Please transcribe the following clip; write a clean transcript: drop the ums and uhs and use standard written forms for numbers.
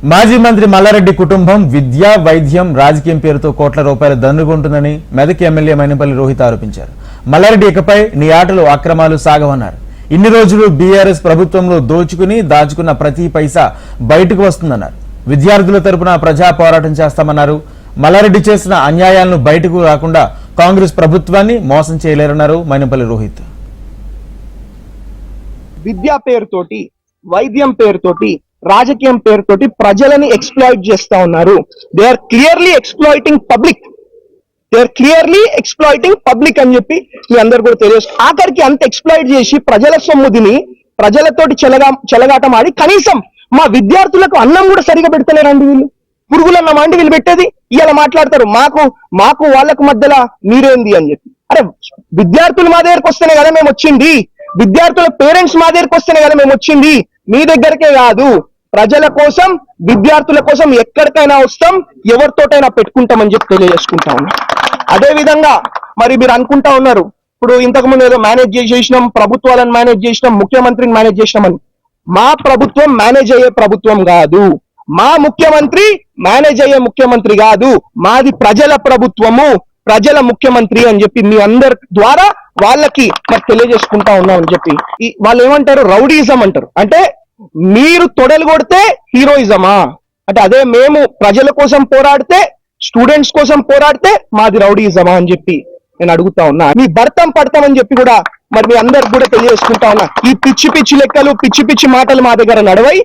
మాజీ మంత్రి మల్లారెడ్డి కుటుంబం విద్య, వైద్యం, రాజకీయం పేరుతో కోట్ల రూపాయలు దండుకుంటుందని మెదక్ ఎమ్మెల్యే మైనంపల్లి రోహిత్ ఆరోపించారు. మల్లారెడ్డి ఇకపై నీ ఆటలు అక్రమాలు సాగవన్నారు. ఇన్ని రోజులు బీఆర్ఎస్ ప్రభుత్వంలో దోచుకుని దాచుకున్న ప్రతి పైసా బయటకు వస్తుందన్నారు. విద్యార్థుల తరపున ప్రజా పోరాటం చేస్తామన్నారు. మల్లారెడ్డి చేసిన అన్యాయాలను బయటకు రాకుండా కాంగ్రెస్ ప్రభుత్వాన్ని మోసం చేయలేరన్నారు మైనంపల్లి రోహిత్. విద్యా పేరుతోటి, వైద్యం పేరుతోటి, రాజకీయం పేరుతోటి ప్రజలని ఎక్స్ప్లాయిట్ చేస్తా ఉన్నారు. They are clearly exploiting public అని చెప్పి మీ అందరు కూడా తెలియదు. ఆఖరికి అంత ఎక్స్ప్లాయిట్ చేసి ప్రజల సొమ్ముదిని ప్రజలతోటి చెలగాటం ఆడి కనీసం మా విద్యార్థులకు అన్నం కూడా సరిగా పెడతలేరండి. వీళ్ళు పురుగులన్నం అండి వీళ్ళు పెట్టేది. ఇలా మాట్లాడతారు మాకు వాళ్ళకు మధ్యలో మీరేంది అని చెప్పి. అరే విద్యార్థులు మా దగ్గరకు వస్తేనే కదా మేము వచ్చింది, విద్యార్థుల పేరెంట్స్ మా దగ్గరకు వస్తేనే కదా మేము వచ్చింది. మీ దగ్గరకే కాదు, ప్రజల కోసం, విద్యార్థుల కోసం ఎక్కడికైనా వస్తాం, ఎవరితోటైనా పెట్టుకుంటామని చెప్పి తెలియజేసుకుంటా ఉన్నాం. అదే విధంగా మరి మీరు అనుకుంటా ఉన్నారు, ఇప్పుడు ఇంతకు ముందు ఏదో మేనేజ్ చేసినాం, ప్రభుత్వాలను మేనేజ్ చేసినాం, ముఖ్యమంత్రిని మేనేజ్ చేసినామని. మా ప్రభుత్వం మేనేజ్ అయ్యే ప్రభుత్వం కాదు, మా ముఖ్యమంత్రి మేనేజ్ అయ్యే ముఖ్యమంత్రి కాదు, మాది ప్రజల ప్రభుత్వము, ప్రజల ముఖ్యమంత్రి అని చెప్పి మీ అందరి ద్వారా వాళ్ళకి మరి తెలియజేసుకుంటా ఉన్నామని చెప్పి. వాళ్ళు ఏమంటారు, రౌడీజం అంటారు. అంటే మీరు తొడలు కొడితే హీరోయిజమా అంటే, అదే మేము ప్రజల కోసం పోరాడితే, స్టూడెంట్స్ కోసం పోరాడితే మాది రౌడీజమా అని చెప్పి నేను అడుగుతా ఉన్నా. మీ భర్తం పడతామని చెప్పి కూడా మరి మీ అందరికి కూడా తెలియజేసుకుంటా ఉన్నా. ఈ పిచ్చి పిచ్చి లెక్కలు, పిచ్చి పిచ్చి మాటలు మా దగ్గర నడవై